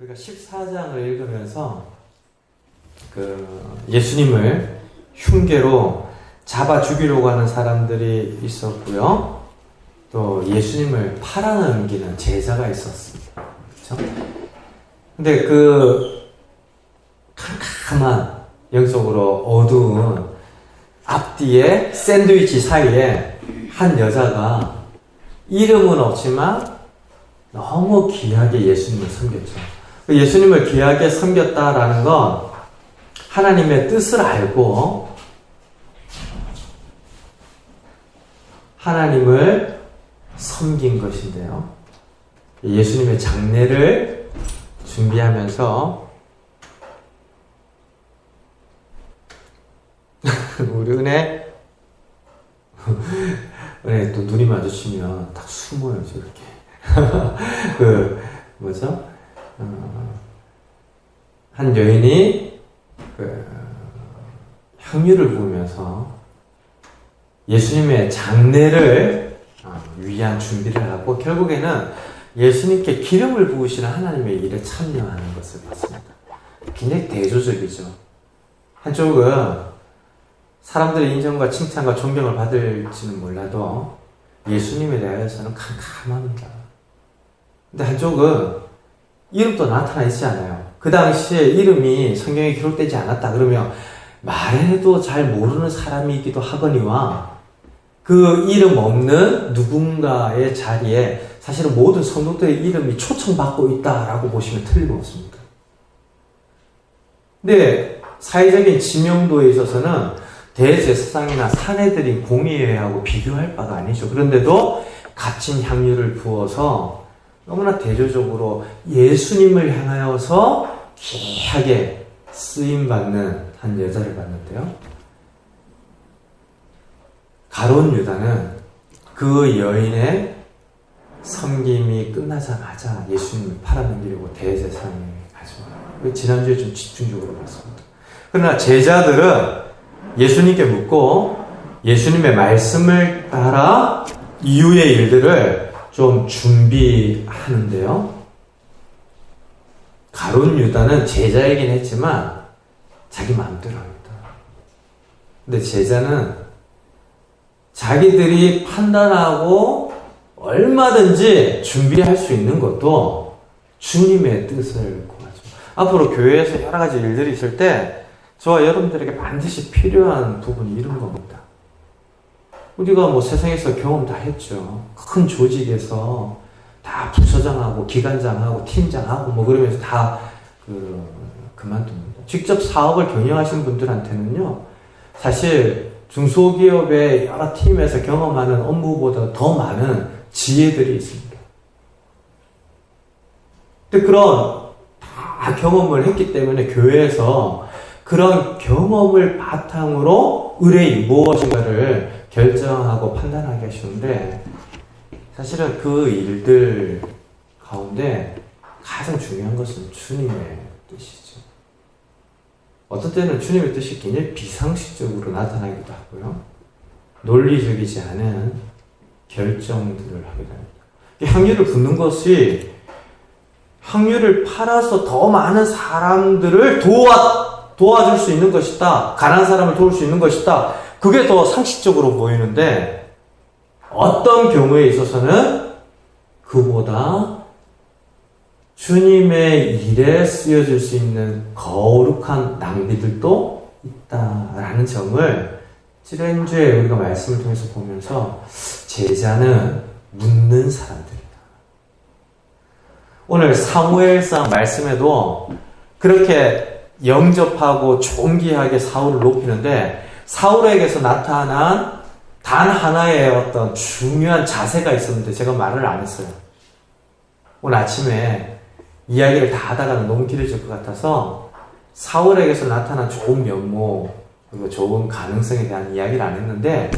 우리가 14장을 읽으면서 예수님을 흉계로 잡아 죽이려고 하는 사람들이 있었고요. 또 예수님을 팔아넘기는 제자가 있었습니다. 그렇죠? 근데 캄캄한 영적으로 어두운 앞뒤에 샌드위치 사이에 한 여자가 이름은 없지만 너무 귀하게 예수님을 섬겼죠. 예수님을 귀하게 섬겼다라는 건 하나님의 뜻을 알고 하나님을 섬긴 것인데요. 예수님의 장례를 준비하면서 우리 은혜 또 눈이 마주치면 딱 숨어요, 저렇게. 한 여인이 향유를 부으면서 예수님의 장례를 위한 준비를 하고 결국에는 예수님께 기름을 부으시는 하나님의 일에 참여하는 것을 봤습니다. 굉장히 대조적이죠. 한쪽은 사람들의 인정과 칭찬과 존경을 받을지는 몰라도 예수님에 대해서는 캄캄합니다. 근데 한쪽은 이름도 나타나 있지 않아요. 그 당시에 이름이 성경에 기록되지 않았다 그러면 말해도 잘 모르는 사람이기도 하거니와 그 이름 없는 누군가의 자리에 사실은 모든 성도들의 이름이 초청받고 있다라고 보시면 틀림없습니다. 근데 사회적인 지명도에 있어서는 대제사장이나 사내들인 공의회하고 비교할 바가 아니죠. 그런데도 값진 향유를 부어서 너무나 대조적으로 예수님을 향하여서 귀하게 쓰임받는 한 여자를 봤는데요. 가룟 유다는 그 여인의 섬김이 끝나자마자 예수님을 팔아넘기려고 대제사장에 가죠. 지난주에 좀 집중적으로 봤습니다. 그러나 제자들은 예수님께 묻고 예수님의 말씀을 따라 이후의 일들을 좀 준비하는데요. 가룟 유다는 제자이긴 했지만 자기 마음대로 합니다. 근데 제자는 자기들이 판단하고 얼마든지 준비할 수 있는 것도 주님의 뜻을 구하죠. 앞으로 교회에서 여러 가지 일들이 있을 때 저와 여러분들에게 반드시 필요한 부분이 이런 겁니다. 우리가 세상에서 경험 다 했죠. 큰 조직에서 다 부서장하고 기관장하고 팀장하고 그러면서 다 그만둡니다. 직접 사업을 경영하시는 분들한테는요, 사실 중소기업의 여러 팀에서 경험하는 업무보다 더 많은 지혜들이 있습니다. 근데 그런 다 경험을 했기 때문에 교회에서 그런 경험을 바탕으로 의뢰인 무엇인가를 결정하고 판단하기 쉬운데 사실은 그 일들 가운데 가장 중요한 것은 주님의 뜻이죠. 어떤 때는 주님의 뜻이 굉장히 비상식적으로 나타나기도 하고요. 논리적이지 않은 결정들을 하게 됩니다. 향유를 붓는 것이 향유를 팔아서 더 많은 사람들을 도와줄 수 있는 것이다. 가난한 사람을 도울 수 있는 것이다. 그게 더 상식적으로 보이는데 어떤 경우에 있어서는 그보다 주님의 일에 쓰여질 수 있는 거룩한 낭비들도 있다라는 점을 지난주에 우리가 말씀을 통해서 보면서 제자는 묻는 사람들이다. 오늘 사무엘상 말씀에도 그렇게 영접하고 존귀하게 사울을 높이는데 사울에게서 나타난 단 하나의 어떤 중요한 자세가 있었는데 제가 말을 안 했어요. 오늘 아침에 이야기를 다 하다가는 너무 길어질 것 같아서 사울에게서 나타난 좋은 면모 그리고 좋은 가능성에 대한 이야기를 안 했는데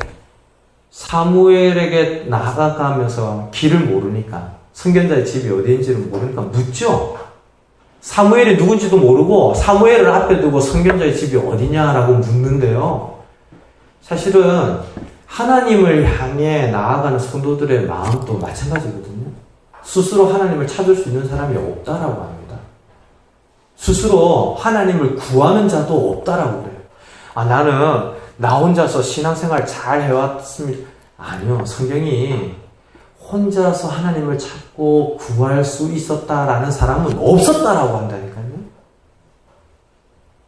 사무엘에게 나아가면서 길을 모르니까 선견자의 집이 어디인지를 모르니까 묻죠. 사무엘이 누군지도 모르고 사무엘을 앞에 두고 선견자의 집이 어디냐라고 묻는데요. 사실은 하나님을 향해 나아가는 성도들의 마음도 마찬가지거든요. 스스로 하나님을 찾을 수 있는 사람이 없다라고 합니다. 스스로 하나님을 구하는 자도 없다라고 그래요. 나는 나 혼자서 신앙생활 잘 해왔습니다. 아니요. 성경이 혼자서 하나님을 찾고 구할 수 있었다라는 사람은 없었다라고 한다니까요.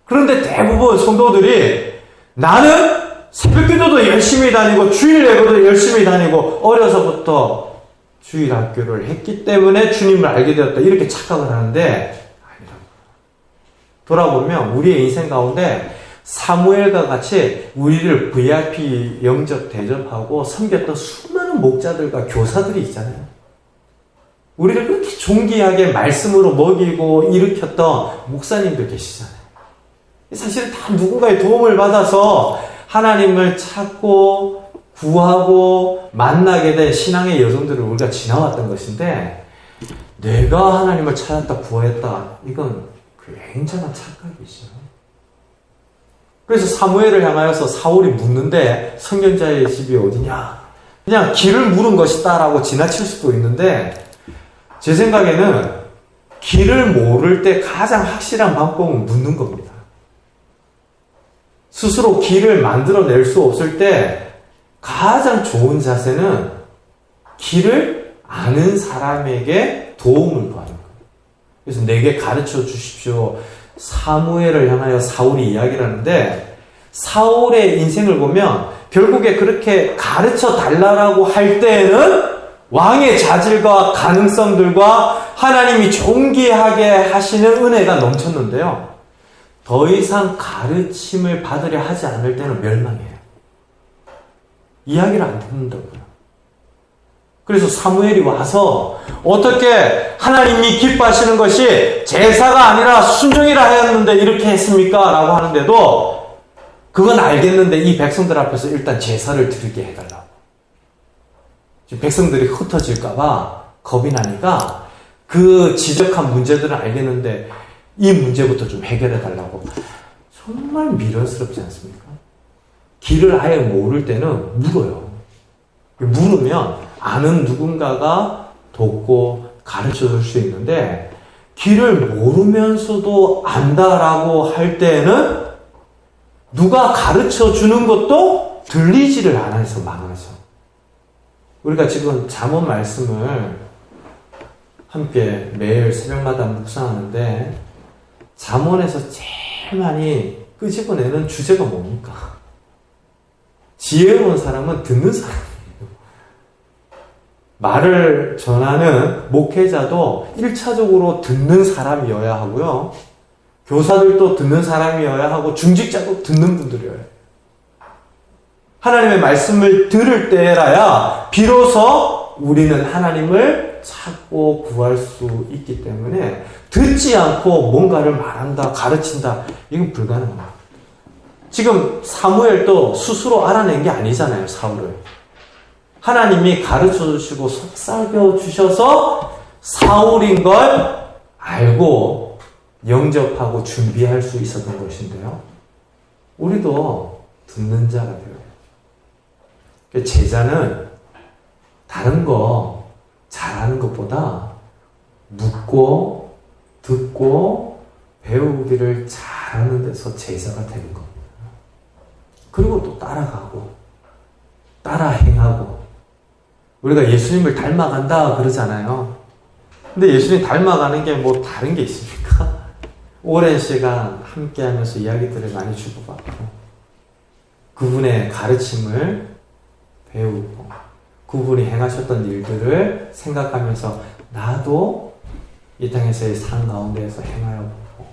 그런데 대부분 성도들이 나는 새벽기도도 열심히 다니고 주일 예배도 열심히 다니고 어려서부터 주일 학교를 했기 때문에 주님을 알게 되었다 이렇게 착각을 하는데 아니라고. 돌아보면 우리의 인생 가운데 사무엘과 같이 우리를 VIP 영접 대접하고 섬겼던 수많은 목자들과 교사들이 있잖아요. 우리를 그렇게 존귀하게 말씀으로 먹이고 일으켰던 목사님도 계시잖아요. 사실 다 누군가의 도움을 받아서 하나님을 찾고 구하고 만나게 된 신앙의 여정들을 우리가 지나왔던 것인데 내가 하나님을 찾았다 구했다 이건 굉장한 착각이죠. 그래서 사무엘을 향하여서 사울이 묻는데 선견자의 집이 어디냐? 그냥 길을 물은 것이다 라고 지나칠 수도 있는데 제 생각에는 길을 모를 때 가장 확실한 방법은 묻는 겁니다. 스스로 길을 만들어낼 수 없을 때 가장 좋은 자세는 길을 아는 사람에게 도움을 구하는 거예요. 그래서 내게 가르쳐 주십시오. 사무엘을 향하여 사울이 이야기를 하는데 사울의 인생을 보면 결국에 그렇게 가르쳐 달라고 할 때에는 왕의 자질과 가능성들과 하나님이 존귀하게 하시는 은혜가 넘쳤는데요. 더 이상 가르침을 받으려 하지 않을 때는 멸망해요. 이야기를 안 듣는다고요. 그래서 사무엘이 와서 어떻게 하나님이 기뻐하시는 것이 제사가 아니라 순종이라 하였는데 이렇게 했습니까? 라고 하는데도 그건 알겠는데 이 백성들 앞에서 일단 제사를 드리게 해달라고. 지금 백성들이 흩어질까봐 겁이 나니까 그 지적한 문제들은 알겠는데 이 문제부터 좀 해결해달라고. 정말 미련스럽지 않습니까? 길을 아예 모를 때는 물어요. 물으면 아는 누군가가 돕고 가르쳐 줄 수 있는데 길을 모르면서도 안다라고 할 때는 누가 가르쳐 주는 것도 들리지를 않아서 망하죠. 우리가 지금 잠언 말씀을 함께 매일 새벽마다 묵상하는데 잠언에서 제일 많이 끄집어내는 주제가 뭡니까? 지혜로운 사람은 듣는 사람이에요. 말을 전하는 목회자도 1차적으로 듣는 사람이어야 하고요. 교사들도 듣는 사람이어야 하고 중직자도 듣는 분들이어야 해요. 하나님의 말씀을 들을 때라야 비로소 우리는 하나님을 찾고 구할 수 있기 때문에 듣지 않고 뭔가를 말한다, 가르친다 이건 불가능합니다. 지금 사무엘도 스스로 알아낸 게 아니잖아요. 사울을. 하나님이 가르쳐 주시고 속삭여 주셔서 사울인 걸 알고 영접하고 준비할 수 있었던 것인데요. 우리도 듣는 자가 되어요. 제자는 다른 거 잘하는 것보다 묻고 듣고 배우기를 잘하는 데서 제자가 되는 겁니다. 그리고 또 따라가고 따라 행하고 우리가 예수님을 닮아간다 그러잖아요. 근데 예수님 닮아가는 게 뭐 다른 게 있습니까? 오랜 시간 함께하면서 이야기들을 많이 주고받고 그분의 가르침을 배우고 그분이 행하셨던 일들을 생각하면서 나도 이 땅에서의 삶 가운데에서 행하여 보고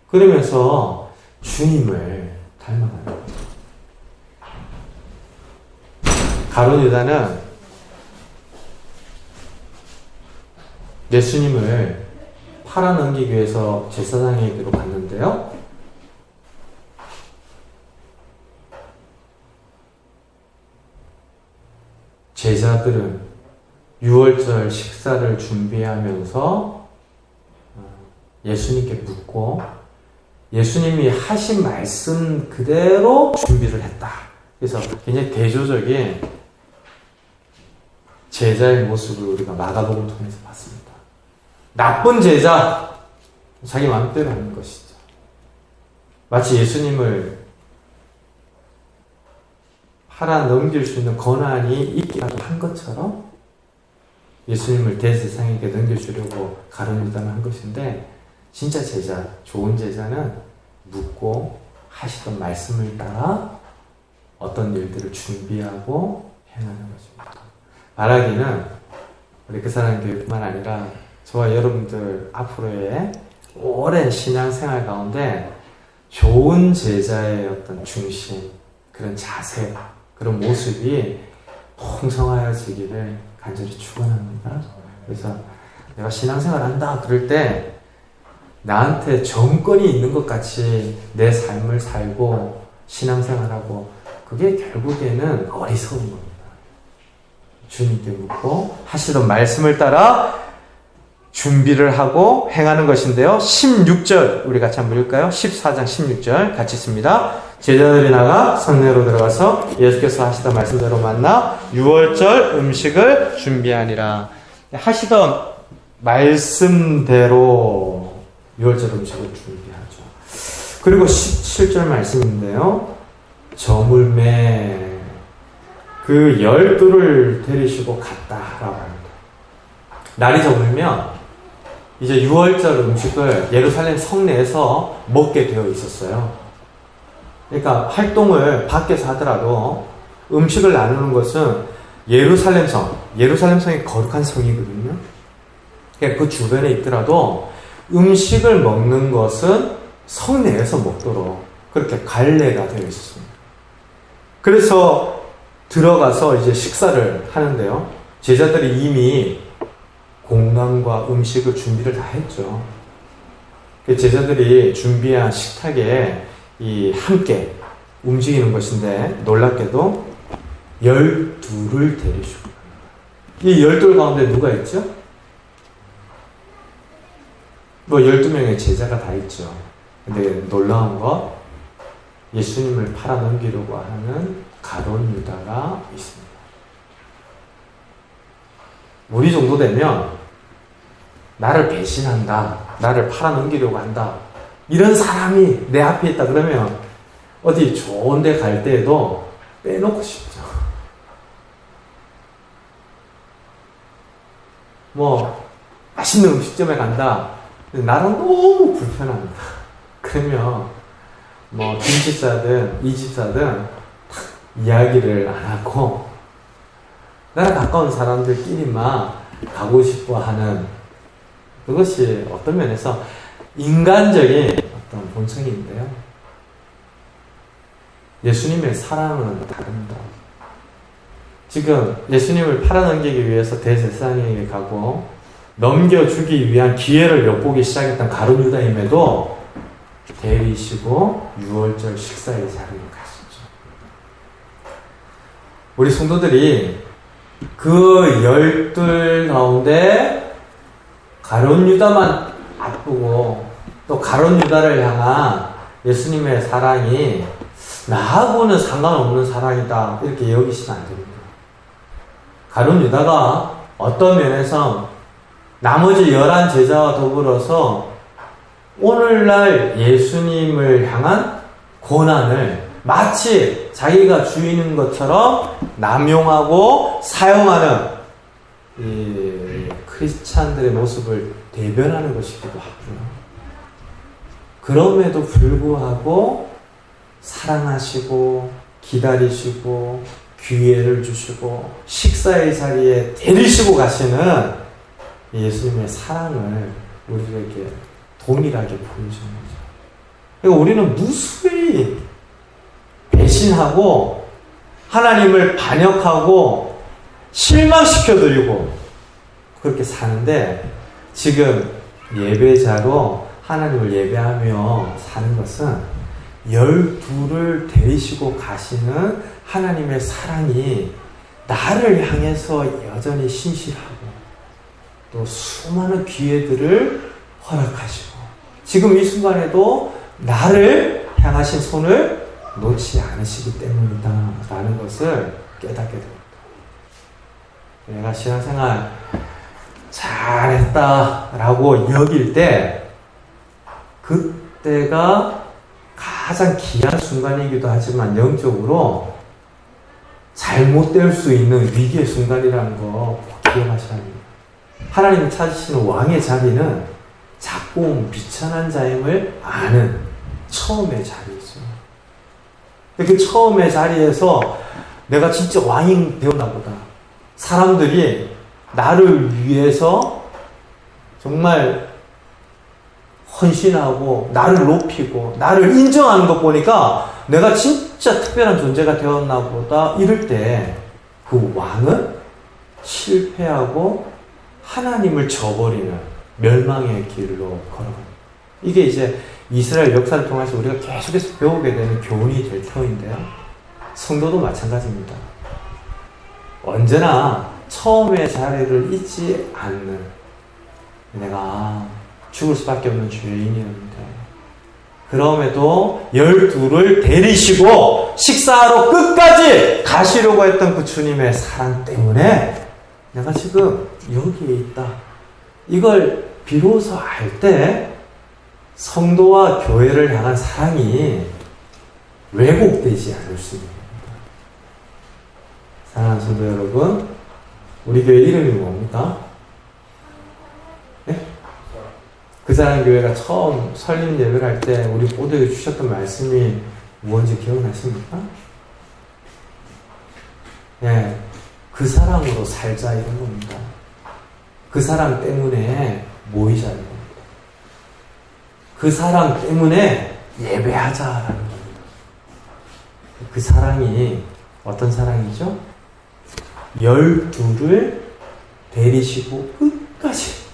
그러면서 주님을 닮아가는 거죠. 가룟 유다는 예수님을 팔아넘기기 위해서 제사장에게로 갔는데요. 제자들은 6월절 식사를 준비하면서 예수님께 묻고 예수님이 하신 말씀 그대로 준비를 했다. 그래서 굉장히 대조적인 제자의 모습을 우리가 마가복음을 통해서 봤습니다. 나쁜 제자, 자기 마음대로 하는 것이죠. 마치 예수님을 팔아 넘길 수 있는 권한이 있기라도 한 것처럼 예수님을 대세상에게 넘겨주려고 가룟 유다는 한 것인데, 진짜 제자, 좋은 제자는 묻고 하시던 말씀을 따라 어떤 일들을 준비하고 행하는 것입니다. 말하기는 우리 그 사람 교육뿐만 아니라 저와 여러분들 앞으로의 오랜 신앙생활 가운데 좋은 제자의 어떤 중심, 그런 자세, 그런 모습이 풍성하여지기를 간절히 축원합니다. 그래서 내가 신앙생활 한다 그럴 때 나한테 정권이 있는 것 같이 내 삶을 살고 신앙생활하고, 그게 결국에는 어리석은 겁니다. 주님께 묻고 하시던 말씀을 따라 준비를 하고 행하는 것인데요. 16절 우리 같이 한번 읽을까요? 14장 16절 같이 있습니다. 제자들이 나가 성내로 들어가서 예수께서 하시던 말씀대로 만나 유월절 음식을 준비하니라. 하시던 말씀대로 유월절 음식을 준비하죠. 그리고 17절 말씀인데요. 저물매 그 12를 데리시고 갔다라고 합니다. 날이 저물면 이제 유월절 음식을 예루살렘 성내에서 먹게 되어 있었어요. 그러니까 활동을 밖에서 하더라도 음식을 나누는 것은 예루살렘성이 거룩한 성이거든요. 그러니까 그 주변에 있더라도 음식을 먹는 것은 성내에서 먹도록 그렇게 관례가 되어 있었습니다. 그래서 들어가서 이제 식사를 하는데요. 제자들이 이미 공간과 음식을 준비를 다 했죠. 제자들이 준비한 식탁에 함께 움직이는 것인데, 놀랍게도 12를 데리시고, 이 12 가운데 누가 있죠? 12명의 제자가 다 있죠. 근데 놀라운 것, 예수님을 팔아 넘기려고 하는 가룟 유다가 있습니다. 우리 정도 되면 나를 배신한다, 나를 팔아 넘기려고 한다, 이런 사람이 내 앞에 있다 그러면 어디 좋은 데 갈 때에도 빼놓고 싶죠. 맛있는 음식점에 간다. 나랑 너무 불편합니다. 그러면 김집사든 이집사든 이야기를 안 하고 나랑 가까운 사람들끼리만 가고 싶어 하는, 그것이 어떤 면에서 인간적인 어떤 본성인데요. 예수님의 사랑은 다릅니다. 지금 예수님을 팔아넘기기 위해서 대제사장에게 가고 넘겨주기 위한 기회를 엿보기 시작했던 가룟 유다임에도 데리시고 유월절 식사의 자리에 갔었죠. 우리 성도들이 그 12 가운데 가룟 유다만 앞두고 또 가룟 유다를 향한 예수님의 사랑이 나하고는 상관없는 사랑이다, 이렇게 여기시면 안 됩니다. 가룟 유다가 어떤 면에서 나머지 11 제자와 더불어서 오늘날 예수님을 향한 고난을 마치 자기가 주인인 것처럼 남용하고 사용하는 이 크리스찬들의 모습을 대변하는 것이기도 하고요. 그럼에도 불구하고 사랑하시고 기다리시고 기회를 주시고 식사의 자리에 데리시고 가시는 예수님의 사랑을 우리에게 동일하게 보여주는 거죠. 그러니까 우리는 무수히 배신하고 하나님을 반역하고 실망시켜드리고 그렇게 사는데, 지금 예배자로 하나님을 예배하며 사는 것은 12를 데리시고 가시는 하나님의 사랑이 나를 향해서 여전히 신실하고 또 수많은 기회들을 허락하시고 지금 이 순간에도 나를 향하신 손을 놓지 않으시기 때문이다 라는 것을 깨닫게 됩니다. 내가 신앙생활 잘했다 라고 여길 때 그때가 가장 귀한 순간이기도 하지만 영적으로 잘못될 수 있는 위기의 순간이라는 거 기억하셔야 합니다. 하나님이 찾으시는 왕의 자리는 작고 비천한 자임을 아는 처음의 자리였어요. 그 처음의 자리에서 내가 진짜 왕이 되었나 보다. 사람들이 나를 위해서 정말 헌신하고 나를 높이고 나를 인정하는 것 보니까 내가 진짜 특별한 존재가 되었나 보다. 이럴 때 그 왕은 실패하고 하나님을 저버리는 멸망의 길로 걸어갑니다. 이게 이제 이스라엘 역사를 통해서 우리가 계속해서 배우게 되는 교훈이 될 터인데요. 성도도 마찬가지입니다. 언제나 처음의 자리를 잊지 않는, 내가 죽을 수밖에 없는 죄인이었는데 그럼에도 12를 데리시고 식사하러 끝까지 가시려고 했던 그 주님의 사랑 때문에 내가 지금 여기에 있다. 이걸 비로소 알 때 성도와 교회를 향한 사랑이 왜곡되지 않을 수 있는 겁니다. 사랑하는 성도 여러분, 우리 교회 이름이 뭡니까? 네? 그 사랑 교회가 처음 설립 예배를 할 때 우리 모두에게 주셨던 말씀이 무엇인지 기억나십니까? 네, 그 사랑으로 살자 이런 겁니다. 그 사랑 때문에 모이자 이런 겁니다. 그 사랑 때문에 예배하자라는 겁니다. 그 사랑이 어떤 사랑이죠? 12를 데리시고 끝까지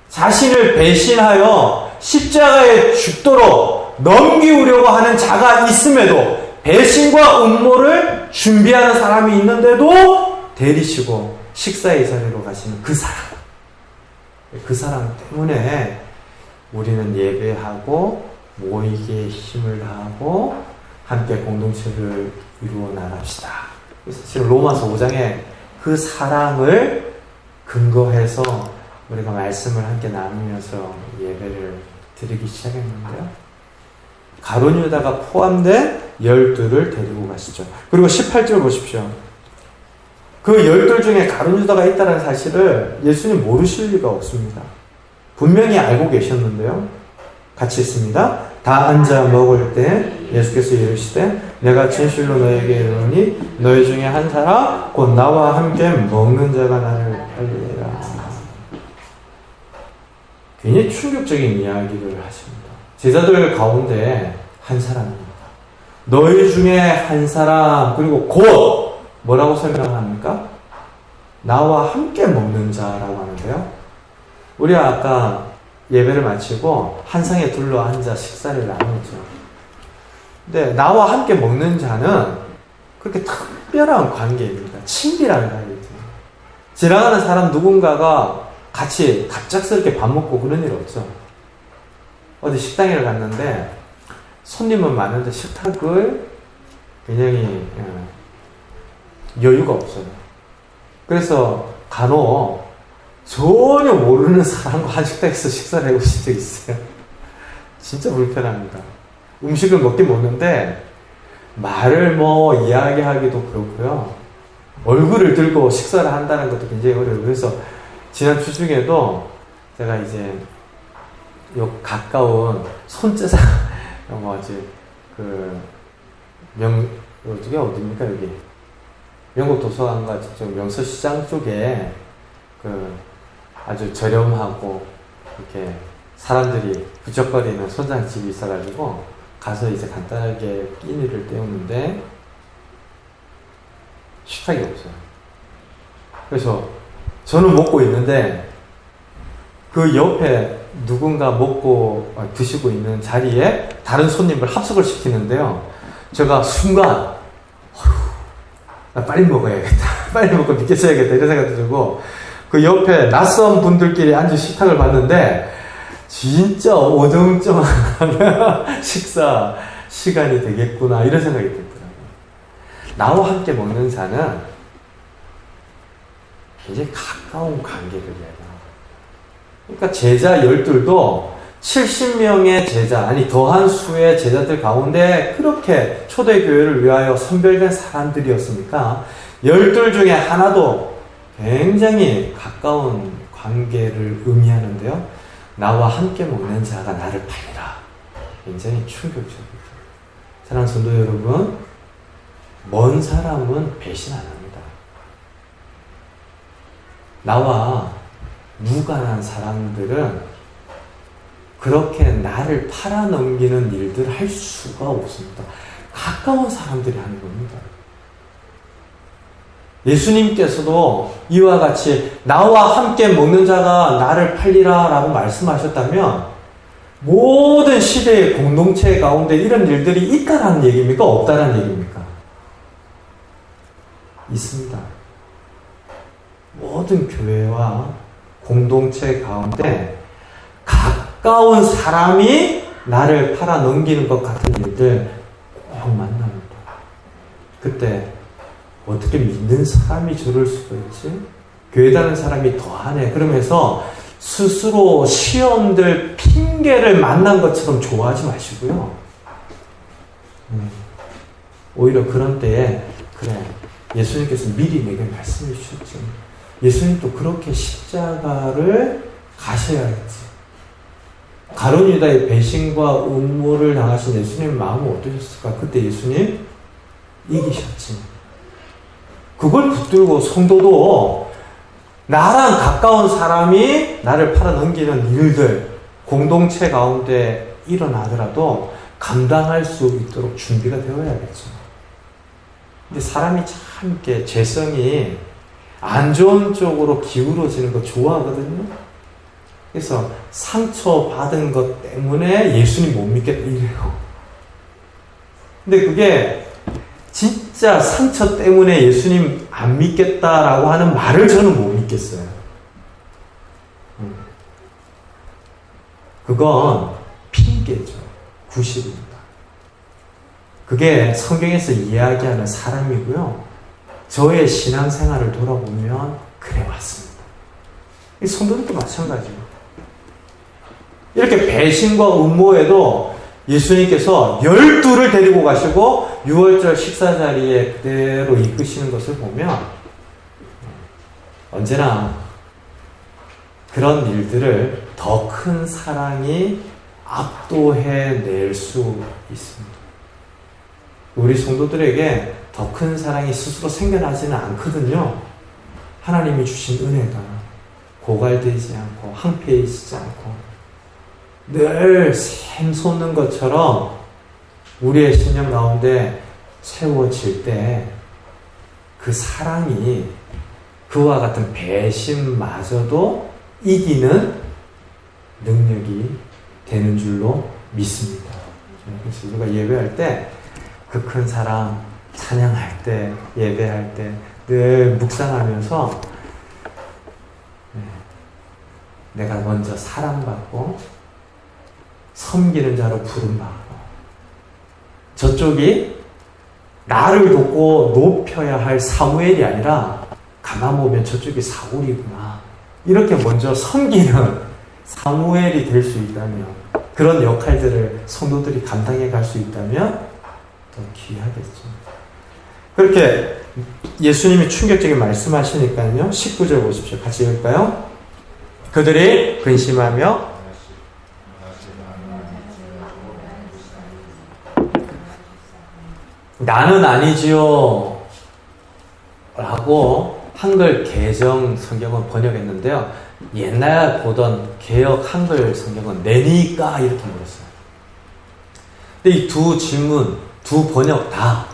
자신을 배신하여 십자가에 죽도록 넘기우려고 하는 자가 있음에도 배신과 음모를 준비하는 사람이 있는데도 데리시고 식사의 자리로 가시는 그 사랑. 그 사랑 때문에 우리는 예배하고 모이기에 힘을 다하고 함께 공동체를 이루어 나갑시다. 사실 로마서 5장에 그 사랑을 근거해서 우리가 말씀을 함께 나누면서 예배를 드리기 시작했는데요. 가룟 유다가 포함된 12를 데리고 가시죠. 그리고 18절 보십시오. 그 12 중에 가룟 유다가 있다는 사실을 예수님 모르실 리가 없습니다. 분명히 알고 계셨는데요. 같이 있습니다. 다 앉아 먹을 때 예수께서 이르시되 내가 진실로 너에게 이르노니 너희 중에 한 사람 곧 나와 함께 먹는 자가 나를 알리리라. 굉장히 충격적인 이야기를 하십니다. 제자들 가운데 한 사람입니다. 너희 중에 한 사람, 그리고 곧 뭐라고 설명합니까? 나와 함께 먹는 자라고 하는데요. 우리가 아까 예배를 마치고 한 상에 둘러 앉아 식사를 나누죠. 근데 나와 함께 먹는 자는 그렇게 특별한 관계입니다. 친밀한 관계입니다. 지나가는 사람 누군가가 같이 갑작스럽게 밥 먹고 그런 일 없죠. 어디 식당에 갔는데 손님은 많은데 식탁을 굉장히 여유가 없어요. 그래서 간혹 전혀 모르는 사람과 한 식당에서 식사를 해보신 적 있어요. 진짜 불편합니다. 음식을 먹긴 먹는데 말을 이야기하기도 그렇고요. 얼굴을 들고 식사를 한다는 것도 굉장히 어려워요. 그래서 지난 주 중에도 제가 이제 요 가까운 손재상 여기가 어디입니까 여기 영국 도서관과 좀 명서시장 쪽에 아주 저렴하고 이렇게 사람들이 부쩍거리는 손장집이 있어가지고 가서 이제 간단하게 끼니를 때우는데 식탁이 없어요. 그래서 저는 먹고 있는데 그 옆에 누군가 먹고 드시고 있는 자리에 다른 손님을 합석을 시키는데요. 제가 순간 나 빨리 먹어야겠다. 빨리 먹고 늦게 써야겠다. 이런 생각이 들고 그 옆에 낯선 분들끼리 앉은 식탁을 봤는데 진짜 어정쩡한 식사 시간이 되겠구나 이런 생각이 들더라고요. 나와 함께 먹는 자는 굉장히 가까운 관계를 해요. 그러니까 제자 12도 70명의 제자, 아니 더한 수의 제자들 가운데 그렇게 초대교회를 위하여 선별된 사람들이었으니까 12 중에 하나도 굉장히 가까운 관계를 의미하는데요. 나와 함께 먹는 자가 나를 팔리라. 굉장히 충격적이죠. 사랑하는 성도 여러분, 먼 사람은 배신 안 합니다. 나와 무관한 사람들은 그렇게 나를 팔아넘기는 일들을 할 수가 없습니다. 가까운 사람들이 하는 겁니다. 예수님께서도 이와 같이 나와 함께 먹는 자가 나를 팔리라 라고 말씀하셨다면 모든 시대의 공동체 가운데 이런 일들이 있다라는 얘기입니까? 없다라는 얘기입니까? 있습니다. 모든 교회와 공동체 가운데 가까운 사람이 나를 팔아넘기는 것 같은 일들 꼭 만납니다. 그때 어떻게 믿는 사람이 저럴 수가 있지? 교회 다니는 사람이 더하네. 그러면서 스스로 시험들 핑계를 만난 것처럼 좋아하지 마시고요. 오히려 그런 때에 그래, 예수님께서 미리 내게 말씀해 주셨지. 예수님도 그렇게 십자가를 가셔야 했지. 가룟 유다의 배신과 음모를 당하신 예수님의 마음은 어떠셨을까? 그때 예수님 이기셨지. 그걸 붙들고 성도도 나랑 가까운 사람이 나를 팔아넘기는 일들, 공동체 가운데 일어나더라도 감당할 수 있도록 준비가 되어야겠죠. 근데 사람이 참 이렇게 재성이 안 좋은 쪽으로 기울어지는 거 좋아하거든요. 그래서 상처받은 것 때문에 예수님 못 믿겠다 이래요. 근데 그게 진짜 상처 때문에 예수님 안 믿겠다라고 하는 말을 저는 못 믿겠어요. 그건 핑계죠. 구실입니다. 그게 성경에서 이야기하는 사람이고요. 저의 신앙생활을 돌아보면 그래 맞습니다. 이 성도들도 마찬가지예요. 이렇게 배신과 음모에도 예수님께서 12를 데리고 가시고 6월절 식사 자리에 그대로 이끄시는 것을 보면 언제나 그런 일들을 더 큰 사랑이 압도해낼 수 있습니다. 우리 성도들에게 더 큰 사랑이 스스로 생겨나지는 않거든요. 하나님이 주신 은혜가 고갈되지 않고 황폐해지지 않고 늘 샘솟는 것처럼 우리의 신령 가운데 채워질 때 그 사랑이 그와 같은 배신마저도 이기는 능력이 되는 줄로 믿습니다. 그래서 우리가 예배할 때 그 큰 사랑 찬양할 때 예배할 때 늘 묵상하면서 내가 먼저 사랑받고 섬기는 자로 부름받고 저쪽이 나를 돕고 높여야 할 사무엘이 아니라 가만 보면 저쪽이 사울이구나 이렇게 먼저 섬기는 사무엘이 될 수 있다면 그런 역할들을 성도들이 감당해 갈 수 있다면 더 귀하겠죠. 그렇게 예수님이 충격적인 말씀하시니까요. 19절 보십시오. 같이 읽을까요? 그들이 근심하며 나는 아니지요 라고 한글 개정 성경은 번역했는데요. 옛날 보던 개역 한글 성경은 내니까 이렇게 물었어요. 근데 이 두 질문, 두 번역 다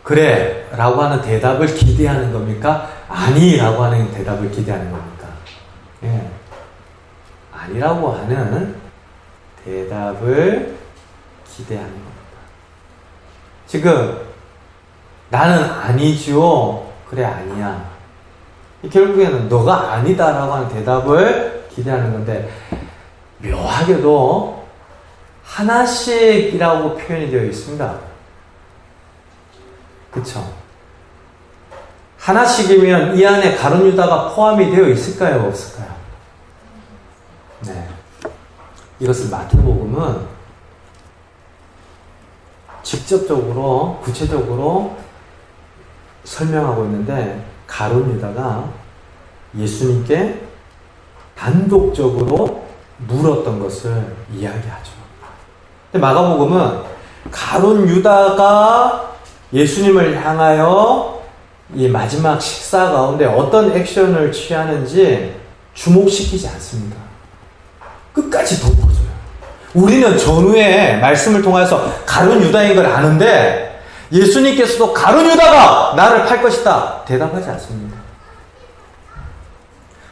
그래 라고 하는 대답을 기대하는 겁니까? 아니 라고 하는 대답을 기대하는 겁니까? 예. 아니라고 하는 대답을 기대하는 겁니다. 지금 나는 아니죠. 그래 아니야. 결국에는 너가 아니다라고 하는 대답을 기대하는 건데 묘하게도 하나씩이라고 표현이 되어 있습니다. 그쵸? 하나씩이면 이 안에 가룟 유다가 포함이 되어 있을까요? 없을까요? 네. 이것을 마태복음은 직접적으로 구체적으로 설명하고 있는데, 가룟 유다가 예수님께 단독적으로 물었던 것을 이야기하죠. 근데 마가복음은 가룟 유다가 예수님을 향하여 이 마지막 식사 가운데 어떤 액션을 취하는지 주목시키지 않습니다. 끝까지 덮어줘요. 우리는 전후에 말씀을 통해서 가룟 유다인 걸 아는데 예수님께서도 가룟 유다가 나를 팔 것이다 대답하지 않습니다.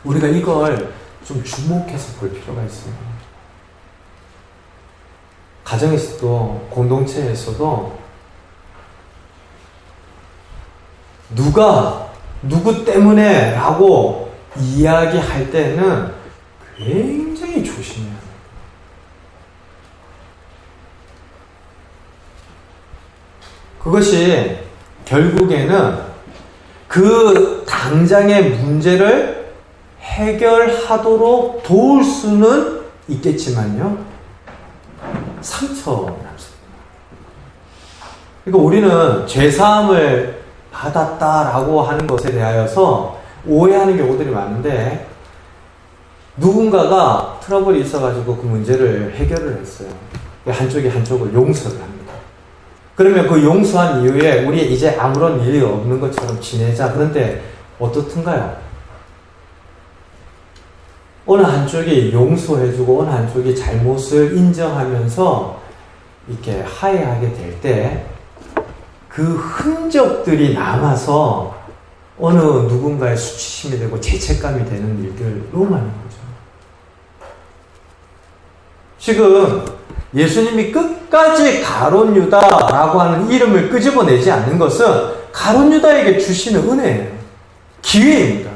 우리가 이걸 좀 주목해서 볼 필요가 있어요. 가정에서도 공동체에서도 누구 때문에 라고 이야기할 때는 굉장히 조심해야 합니다. 그것이 결국에는 그 당장의 문제를 해결하도록 도울 수는 있겠지만요, 상처가 남습니다. 그러니까 우리는 죄사함을 받았다라고 하는 것에 대하여서 오해하는 경우들이 많은데, 누군가가 트러블이 있어가지고 그 문제를 해결을 했어요. 한쪽이 한쪽을 용서를 합니다. 그러면 그 용서한 이후에 우리 이제 아무런 일이 없는 것처럼 지내자. 그런데 어떻든가요? 어느 한쪽이 용서해주고 어느 한쪽이 잘못을 인정하면서 이렇게 화해하게 될 때 그 흔적들이 남아서 어느 누군가의 수치심이 되고 죄책감이 되는 일들 너무 많은 거죠. 지금 예수님이 끝까지 가룟 유다라고 하는 이름을 끄집어내지 않는 것은 가룟 유다에게 주시는 은혜예요. 기회입니다.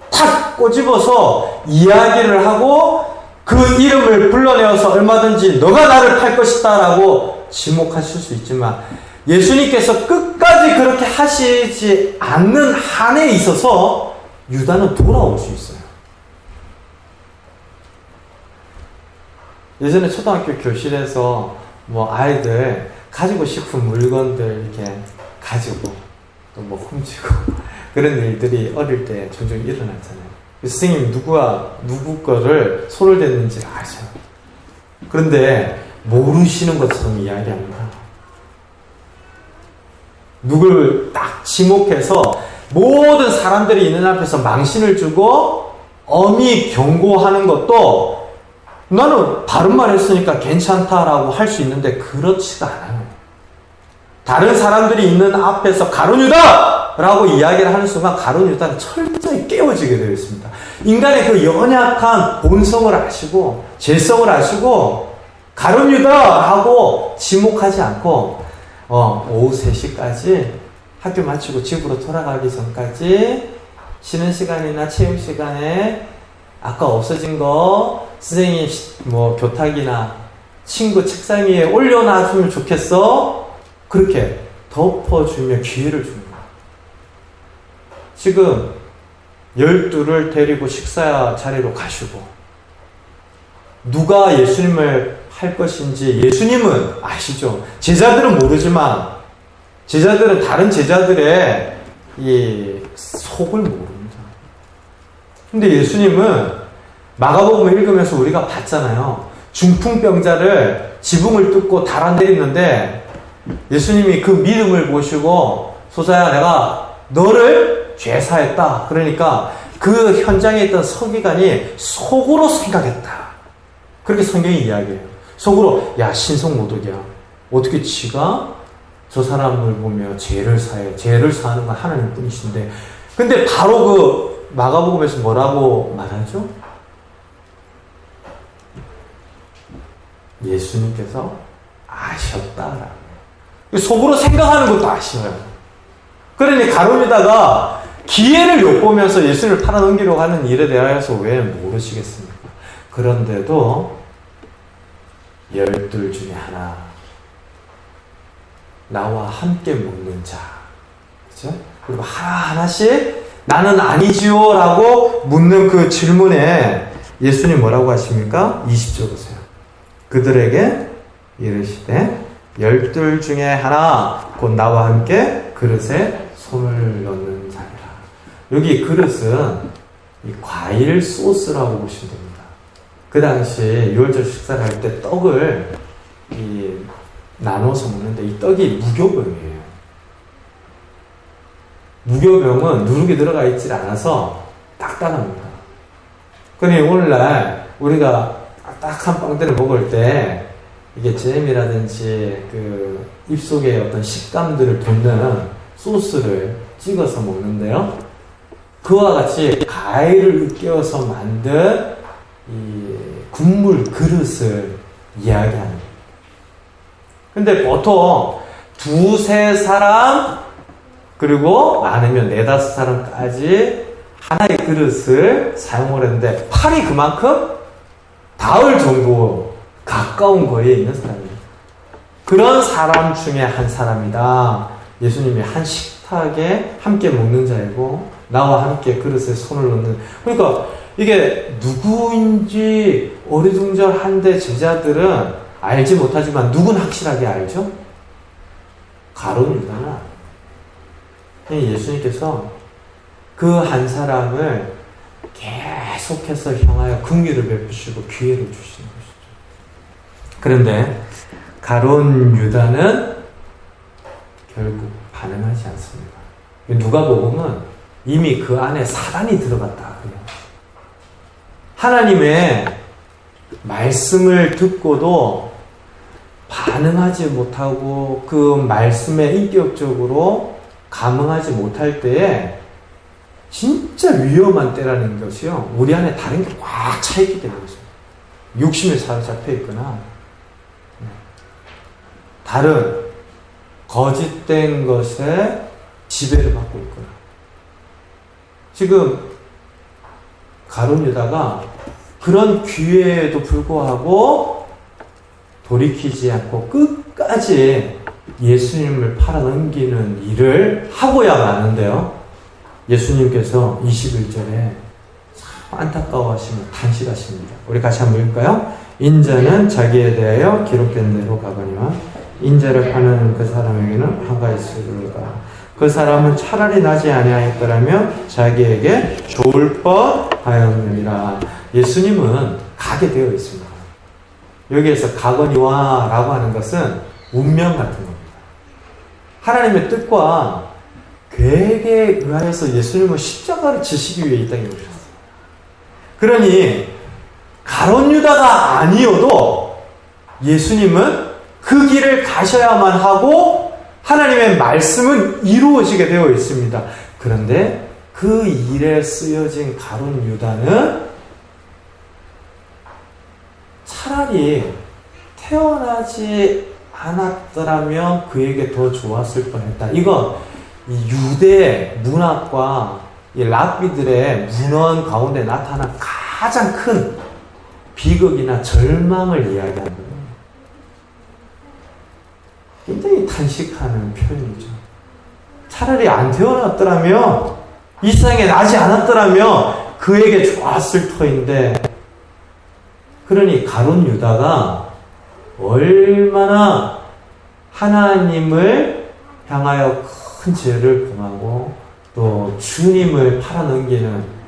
탁 꼬집어서 이야기를 하고 그 이름을 불러내어서 얼마든지 너가 나를 팔 것이다 라고 지목하실 수 있지만, 예수님께서 끝까지 그렇게 하시지 않는 한에 있어서 유다는 돌아올 수 있어요. 예전에 초등학교 교실에서 아이들 가지고 싶은 물건들 이렇게 가지고 또 훔치고 그런 일들이 어릴 때 종종 일어났잖아요. 선생님이 누구 거를 손을 댔는지 아셔요. 그런데 모르시는 것처럼 이야기합니다. 누굴 딱 지목해서 모든 사람들이 있는 앞에서 망신을 주고 엄히 경고하는 것도 나는 바른 말 했으니까 괜찮다라고 할 수 있는데 그렇지가 않아요. 다른 사람들이 있는 앞에서 가룟 유다! 라고 이야기를 하는 순간 가룟 유다는 철저히 깨어지게 되어 있습니다. 인간의 그 연약한 본성을 아시고 죄성을 아시고 가룟 유다! 하고 지목하지 않고 오후 3시까지 학교 마치고 집으로 돌아가기 전까지 쉬는 시간이나 체육 시간에 아까 없어진 거 선생님 교탁이나 친구 책상 위에 올려놔주면 좋겠어? 그렇게 덮어주며 기회를 줍니다. 지금 12를 데리고 식사 자리로 가시고 누가 예수님을 할 것인지 예수님은 아시죠. 제자들은 모르지만 제자들은 다른 제자들의 이 속을 모릅니다. 근데 예수님은 마가복음을 읽으면서 우리가 봤잖아요. 중풍병자를 지붕을 뚫고 달아내리는데 예수님이 그 믿음을 보시고 소자야 내가 너를 죄사했다. 그러니까 그 현장에 있던 서기관이 속으로 생각했다. 그렇게 성경이 이야기해요. 속으로 야 신성모독이야. 어떻게 지가 저 사람을 보며 죄를 사해. 죄를 사하는 건 하나님 뿐이신데. 근데 바로 그 마가복음에서 뭐라고 말하죠? 예수님께서 아셨다라고. 속으로 생각하는 것도 아시어요. 그러니 가룟 유다가 기회를 엿보면서 예수님을 팔아넘기려고 하는 일에 대하여서 왜 모르시겠습니까? 그런데도 12 중에 하나, 나와 함께 먹는 자, 그죠? 그리고 하나하나씩 나는 아니지요 라고 묻는 그 질문에 예수님 뭐라고 하십니까? 20절 보세요. 그들에게 이르시되 12 중에 하나 곧 나와 함께 그릇에 손을 넣는 자니라. 여기 그릇은 이 과일 소스라고 보시면 됩니다. 그 당시 유월절 식사를 할 때 떡을 나눠서 먹는데 이 떡이 무교병이에요. 무교병은 누룩이 들어가 있지 않아서 딱딱합니다. 그러니 오늘날 우리가 딱딱한 빵들을 먹을 때 이게 잼이라든지 그 입속에 어떤 식감들을 돋는 소스를 찍어서 먹는데요. 그와 같이 과일을 으깨어서 만든 이 국물 그릇을 이야기합니다. 근데 보통 2-3사람 그리고 많으면 4-5사람까지 하나의 그릇을 사용을 했는데 팔이 그만큼 닿을 정도 가까운 거리에 있는 사람입니다. 그런 사람 중에 한 사람이다. 예수님이 한 식탁에 함께 먹는 자이고 나와 함께 그릇에 손을 넣는. 그러니까 이게 누구인지 어리둥절한데 제자들은 알지 못하지만 누군 확실하게 알죠? 가룟 유다는 예수님께서 그 한 사람을 계속해서 향하여 긍휼을 베푸시고 기회를 주시는 것이죠. 그런데 가룟 유다는 결국 반응하지 않습니다. 누가복음은 이미 그 안에 사단이 들어갔다 그래요. 하나님의 말씀을 듣고도 반응하지 못하고 그 말씀에 인격적으로 감응하지 못할 때에 진짜 위험한 때라는 것이요. 우리 안에 다른 게 꽉 차있기 때문이죠. 욕심에 사로잡혀 있거나 다른 거짓된 것에 지배를 받고 있거나. 지금 가룟 유다가 그런 기회에도 불구하고 돌이키지 않고 끝까지 예수님을 팔아넘기는 일을 하고야 마는데요. 예수님께서 21절에 참 안타까워하시며 탄식하십니다. 우리 같이 한번 읽을까요? 인자는 자기에 대하여 기록된 대로 가거니와 인자를 파는 그 사람에게는 화가 있으리로다. 그 사람은 차라리 나지 아니하였더라면 자기에게 좋을 뻔하였느니라. 예수님은 가게 되어 있습니다. 여기에서 가거니와 라고 하는 것은 운명 같은 겁니다. 하나님의 뜻과 계획에 의하여서 예수님은 십자가를 지시기 위해 이 땅에 오셨어요. 그러니 가룟 유다가 아니어도 예수님은 그 길을 가셔야만 하고 하나님의 말씀은 이루어지게 되어 있습니다. 그런데 그 일에 쓰여진 가룟 유다는 차라리 태어나지 않았더라면 그에게 더 좋았을 뻔했다. 이건 이 유대 문학과 이 랍비들의 문헌 가운데 나타난 가장 큰 비극이나 절망을 이야기하는 거예요. 굉장히 탄식하는 표현이죠. 차라리 안 태어났더라면, 이 세상에 나지 않았더라면 그에게 좋았을 터인데, 그러니 가룟 유다가 얼마나 하나님을 향하여 큰 죄를 범하고 또 주님을 팔아넘기는,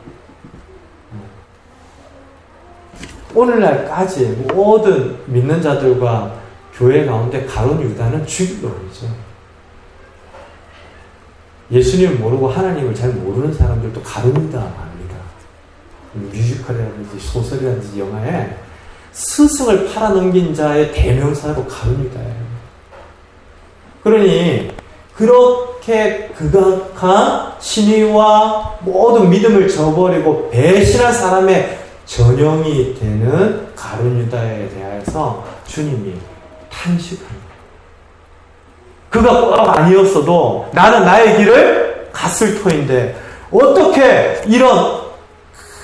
오늘날까지 모든 믿는 자들과 교회 가운데 가룟 유다는 주기론이죠. 예수님을 모르고 하나님을 잘 모르는 사람들도 가룟 유다 압니다. 뮤지컬이라든지 소설이라든지 영화에 스승을 팔아넘긴 자의 대명사로 가룟 유다예요. 그러니 그렇게 극악한 신의와 모든 믿음을 저버리고 배신한 사람의 전형이 되는 가룟 유다에 대하여서 주님이 탄식합니다. 그가 꼭 아니었어도 나는 나의 길을 갔을 터인데 어떻게 이런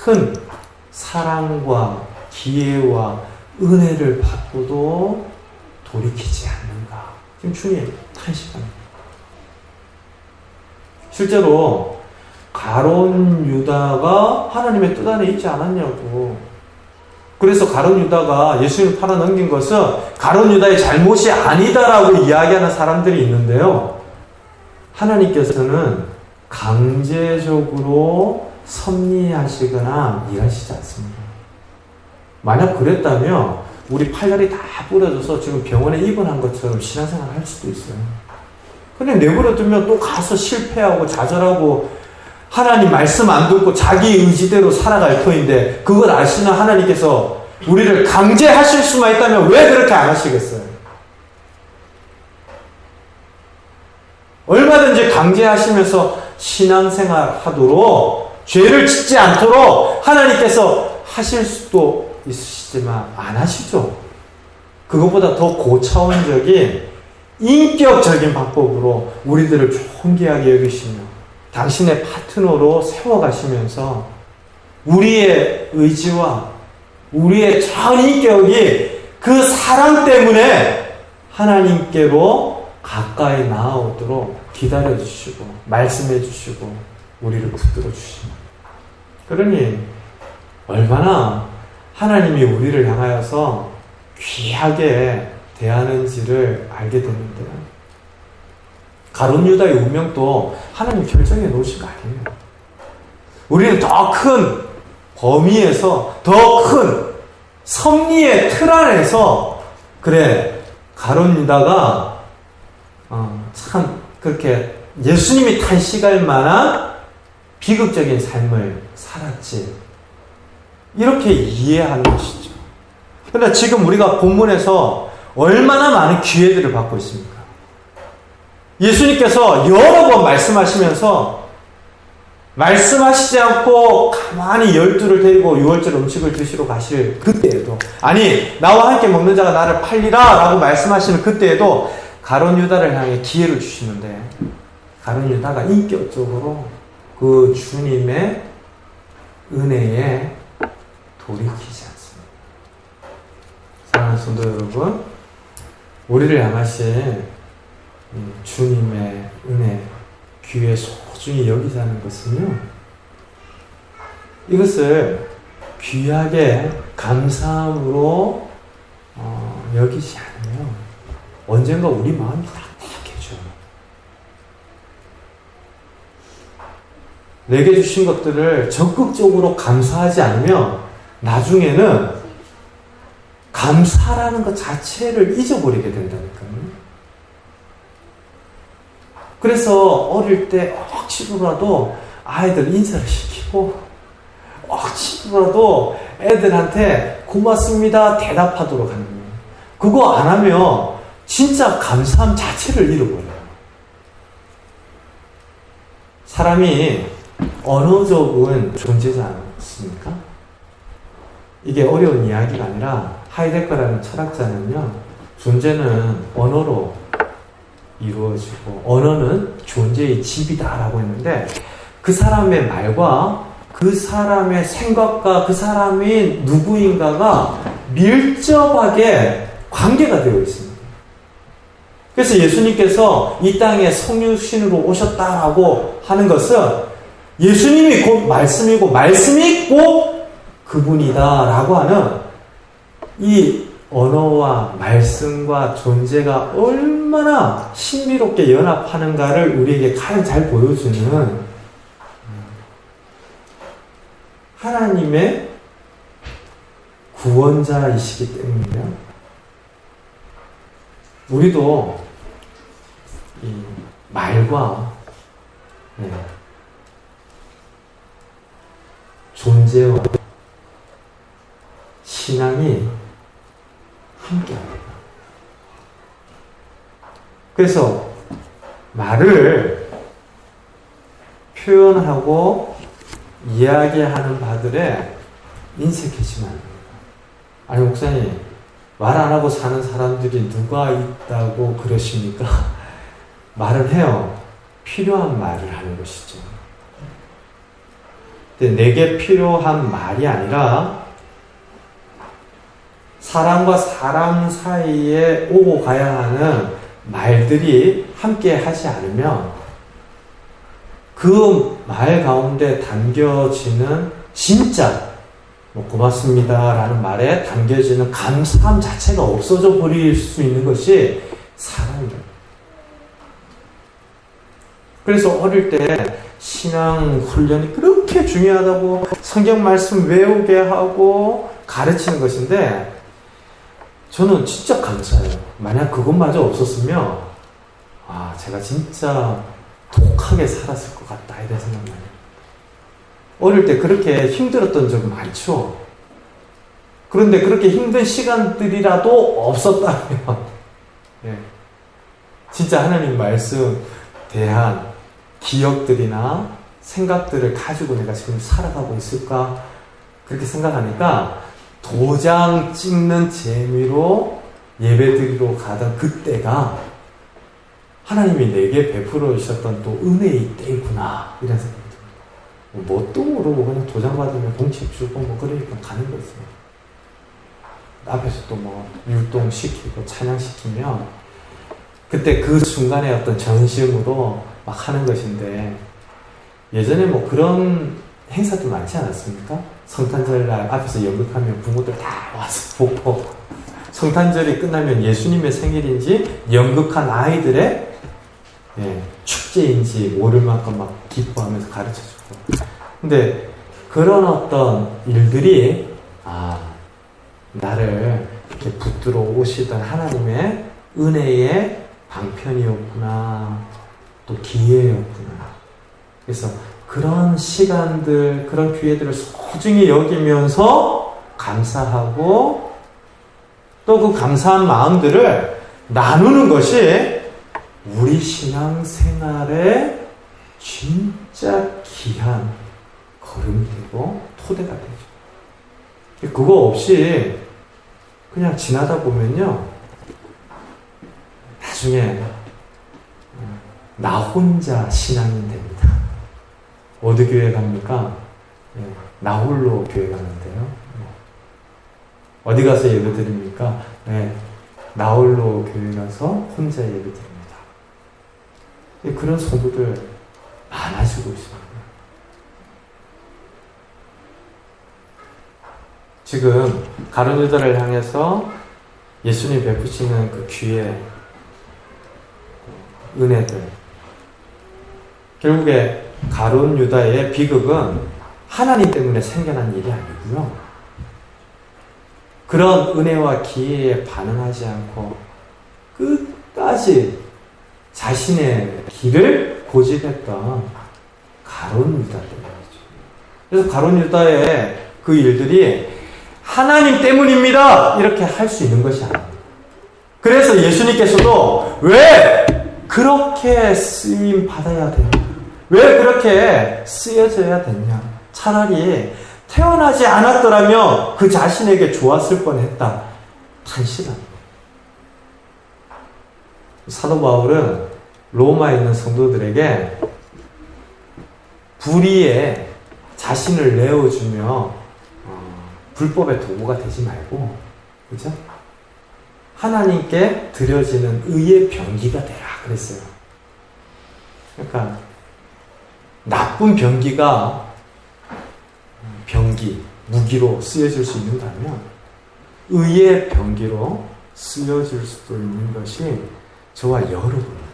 큰 사랑과 기회와 은혜를 받고도 돌이키지 않는가. 지금 주님 탄식합니다. 실제로 가룟 유다가 하나님의 뜻 안에 있지 않았냐고. 그래서 가룟 유다가 예수님을 팔아넘긴 것은 가룟 유다의 잘못이 아니다라고 이야기하는 사람들이 있는데요. 하나님께서는 강제적으로 섭리하시거나 일하시지 않습니다. 만약 그랬다면 우리 팔다리 다 부러져서 지금 병원에 입원한 것처럼 신앙생활을 할 수도 있어요. 근데 내버려두면 또 가서 실패하고 좌절하고 하나님 말씀 안 듣고 자기 의지대로 살아갈 터인데 그걸 아시는 하나님께서 우리를 강제하실 수만 있다면 왜 그렇게 안 하시겠어요? 얼마든지 강제하시면서 신앙생활 하도록 죄를 짓지 않도록 하나님께서 하실 수도 있으시지만 안 하시죠. 그것보다 더 고차원적인 인격적인 방법으로 우리들을 존귀하게 여기시며 당신의 파트너로 세워가시면서 우리의 의지와 우리의 전 인격이 그 사랑 때문에 하나님께로 가까이 나아오도록 기다려주시고 말씀해주시고 우리를 붙들어주시고 그러니 얼마나 하나님이 우리를 향하여서 귀하게 대하는지를 알게 되는데요. 가룟 유다의 운명도 하나님 결정해 놓으신 거 아니에요. 우리는 더 큰 범위에서 더 큰 섭리의 틀 안에서 그래 가룟 유다가 참 그렇게 예수님이 탄식할 만한 비극적인 삶을 살았지 이렇게 이해하는 것이죠. 그러나 지금 우리가 본문에서 얼마나 많은 기회들을 받고 있습니까? 예수님께서 여러 번 말씀하시면서 말씀하시지 않고 가만히 12를 데리고 유월절 음식을 드시러 가실 그때에도 아니 나와 함께 먹는 자가 나를 팔리라 라고 말씀하시는 그때에도 가룟 유다를 향해 기회를 주시는데 가룟 유다가 인격적으로 그 주님의 은혜에 돌이키지 않습니다. 사랑하는 성도 여러분, 우리를 향하신 주님의 은혜, 귀에 소중히 여기자는 것은요, 이것을 귀하게 감사함으로 여기지 않으면 언젠가 우리 마음이 답답해져요. 내게 주신 것들을 적극적으로 감사하지 않으면 나중에는 감사라는 것 자체를 잊어버리게 된다니까요. 그래서 어릴 때 억지로라도 아이들 인사를 시키고 억지로라도 애들한테 고맙습니다 대답하도록 하는 거예요. 그거 안 하면 진짜 감사함 자체를 잃어버려요. 사람이 언어적인 존재지 않습니까? 이게 어려운 이야기가 아니라 하이데거라는 철학자는요, 존재는 언어로 이루어지고 언어는 존재의 집이다라고 했는데 그 사람의 말과 그 사람의 생각과 그 사람이 누구인가가 밀접하게 관계가 되어 있습니다. 그래서 예수님께서 이 땅에 성육신으로 오셨다라고 하는 것은 예수님이 곧 말씀이고 말씀이 곧 그분이다라고 하는 이 언어와 말씀과 존재가 얼마나 신비롭게 연합하는가를 우리에게 가장 잘 보여주는 하나님의 구원자이시기 때문이에요. 우리도 이 말과 존재와 신앙이 함께합니다. 그래서 말을 표현하고 이야기하는 바들에 인색해지면 안 됩니다. 아니 목사님, 말 안 하고 사는 사람들이 누가 있다고 그러십니까? 말을 해요. 필요한 말을 하는 것이죠. 근데 내게 필요한 말이 아니라 사람과 사람 사이에 오고 가야 하는 말들이 함께 하지 않으면 그 말 가운데 담겨지는 진짜 뭐 고맙습니다라는 말에 담겨지는 감사함 자체가 없어져 버릴 수 있는 것이 사랑이에요. 그래서 어릴 때 신앙 훈련이 그렇게 중요하다고 성경 말씀 외우게 하고 가르치는 것인데 저는 진짜 감사해요. 만약 그것마저 없었으면 제가 진짜 독하게 살았을 것 같다 이런 생각만 해요. 어릴 때 그렇게 힘들었던 적은 많죠. 그런데 그렇게 힘든 시간들이라도 없었다면 진짜 하나님 말씀 대한 기억들이나 생각들을 가지고 내가 지금 살아가고 있을까 그렇게 생각하니까 도장 찍는 재미로 예배드리러 가던 그때가 하나님이 내게 베풀어 주셨던 또 은혜의 때이구나 이런 생각이 듭니다. 뭣도 모르고 그냥 도장 받으면 봉칩 주고 그러니까 가는 거지. 앞에서 또 율동시키고 찬양시키면 그때 그 순간의 어떤 전심으로 막 하는 것인데 예전에 그런 행사도 많지 않았습니까? 성탄절날 앞에서 연극하면 부모들 다 와서 보고 성탄절이 끝나면 예수님의 생일인지 연극한 아이들의 축제인지 모를 만큼 막 기뻐하면서 가르쳐주고 근데 그런 어떤 일들이 나를 이렇게 붙들어 오시던 하나님의 은혜의 방편이었구나 또 기회였구나 그래서 그런 시간들 그런 기회들을 소중히 여기면서 감사하고 또 그 감사한 마음들을 나누는 것이 우리 신앙생활의 진짜 귀한 걸음이 되고 토대가 되죠. 그거 없이 그냥 지나다 보면요 나중에 나 혼자 신앙인 됩니다. 어디 교회 갑니까? 나 홀로 교회 가는데요. 어디 가서 예배 드립니까? 나 홀로 교회 가서 혼자 예배 드립니다. 그런 성도들 많아지고 있습니다. 지금 가룟 유다를 향해서 예수님 베푸시는 그 귀의 은혜들 결국에 가룟 유다의 비극은 하나님 때문에 생겨난 일이 아니고요. 그런 은혜와 기회에 반응하지 않고 끝까지 자신의 길을 고집했던 가룟 유다 때문이죠. 그래서 가룟 유다의 그 일들이 하나님 때문입니다 이렇게 할 수 있는 것이 아닙니다. 그래서 예수님께서도 왜 그렇게 쓰임 받아야 되냐? 왜 그렇게 쓰여져야 되냐? 차라리 태어나지 않았더라면 그 자신에게 좋았을 뻔했다. 탄식합니다. 사도 바울은 로마에 있는 성도들에게 불의에 자신을 내어주며 불법의 도구가 되지 말고, 그죠? 하나님께 드려지는 의의 병기가 되라 그랬어요. 그러니까 나쁜 병기가 병기, 무기로 쓰여질 수 있는다면 의의 병기로 쓰여질 수도 있는 것이 저와 여러분입니다.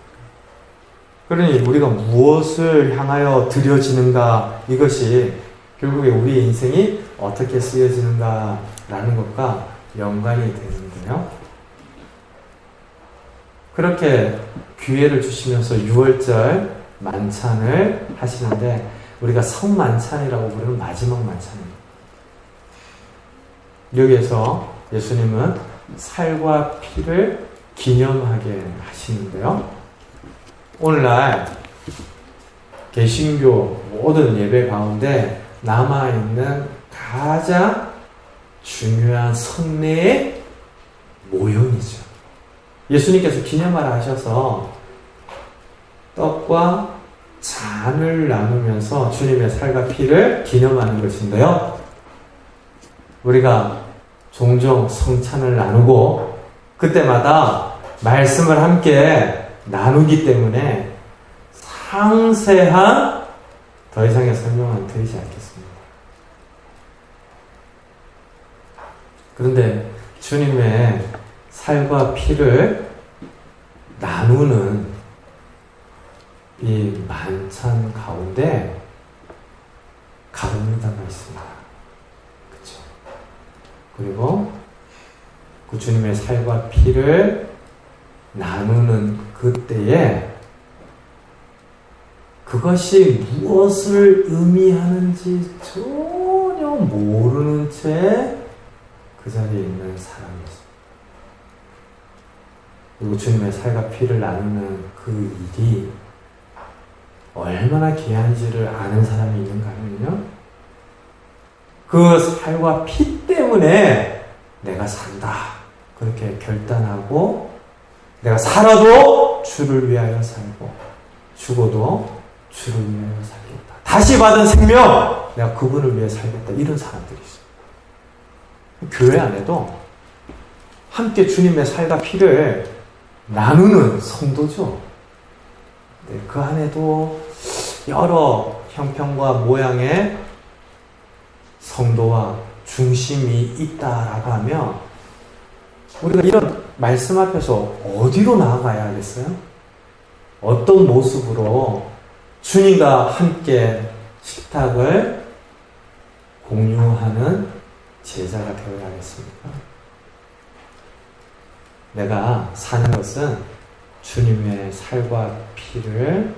그러니 우리가 무엇을 향하여 드려지는가, 이것이 결국에 우리의 인생이 어떻게 쓰여지는가라는 것과 연관이 되는데요. 그렇게 기회를 주시면서 6월절 만찬을 하시는데 우리가 성만찬이라고 부르는 마지막 만찬입니다. 여기에서 예수님은 살과 피를 기념하게 하시는데요. 오늘날 개신교 모든 예배 가운데 남아있는 가장 중요한 성례의 모형이죠. 예수님께서 기념하라 하셔서 떡과 잔을 나누면서 주님의 살과 피를 기념하는 것인데요. 우리가 종종 성찬을 나누고 그때마다 말씀을 함께 나누기 때문에 상세한 더 이상의 설명은 드리지 않겠습니다. 그런데 주님의 살과 피를 나누는 이 만찬 가운데 가룟유다가 있습니다. 그렇죠? 그리고 그 주님의 살과 피를 나누는 그때에 그것이 무엇을 의미하는지 전혀 모르는 채 그 자리에 있는 사람이었습니다. 그리고 주님의 살과 피를 나누는 그 일이 얼마나 귀한지를 아는 사람이 있는가 하면요, 그 살과 피 때문에 내가 산다 그렇게 결단하고, 내가 살아도 주를 위하여 살고 죽어도 주를 위하여 살겠다, 다시 받은 생명 내가 그분을 위해 살겠다, 이런 사람들이 있어요. 교회 안에도 함께 주님의 살과 피를 나누는 성도죠. 네, 그 안에도 여러 형편과 모양의 성도와 중심이 있다라고 하면 우리가 이런 말씀 앞에서 어디로 나아가야 하겠어요? 어떤 모습으로 주님과 함께 식탁을 공유하는 제자가 되어야 하겠습니까? 내가 사는 것은 주님의 살과 피를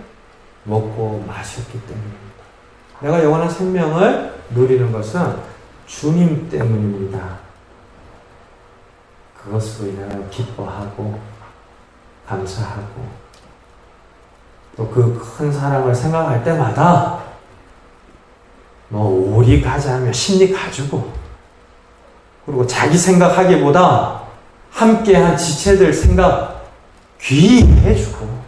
먹고 마셨기 때문입니다. 내가 영원한 생명을 누리는 것은 주님 때문입니다. 그것으로 인하여 기뻐하고 감사하고 또 그 큰 사랑을 생각할 때마다 뭐 오리 가자며 심리 가지고, 그리고 자기 생각하기보다 함께한 지체들 생각 귀히 해주고,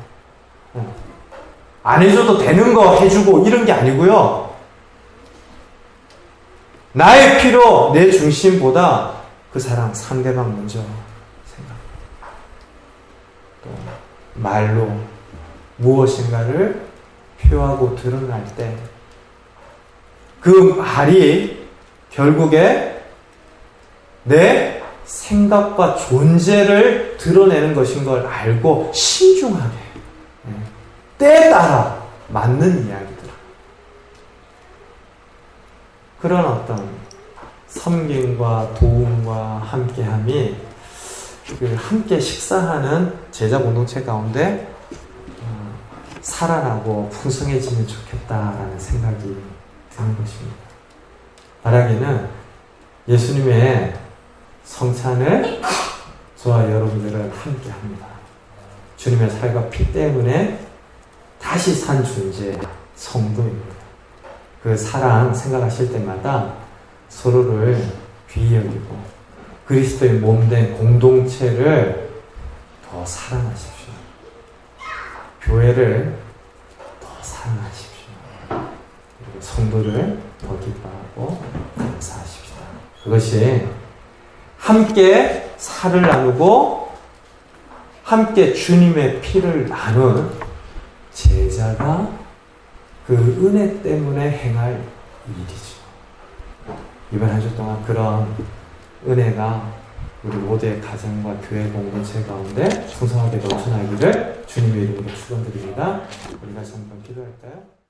안 해줘도 되는 거 해주고 이런 게 아니고요, 나의 필요, 내 중심보다 그 사람 상대방 먼저 생각, 또 말로 무엇인가를 표하고 드러날 때 그 말이 결국에 내 생각과 존재를 드러내는 것인 걸 알고 신중하게 때에 따라 맞는 이야기들, 그런 어떤 섬김과 도움과 함께함이 함께 식사하는 제자 공동체 가운데 살아나고 풍성해지면 좋겠다라는 생각이 드는 것입니다. 바라기는 예수님의 성찬을 저와 여러분들은 함께 합니다. 주님의 살과 피 때문에 다시 산 존재, 성도입니다. 그 사랑 생각하실 때마다 서로를 귀히 여기고 그리스도의 몸된 공동체를 더 사랑하십시오. 교회를 더 사랑하십시오. 그리고 성도를 더 기뻐하고 감사하십시오. 그것이 함께 살을 나누고 함께 주님의 피를 나눈 제자가 그 은혜 때문에 행할 일이죠. 이번 한 주 동안 그런 은혜가 우리 모두의 가정과 교회 공동체 가운데 풍성하게 넘쳐나기를 주님의 이름으로 축원드립니다. 우리가 한번 기도할까요?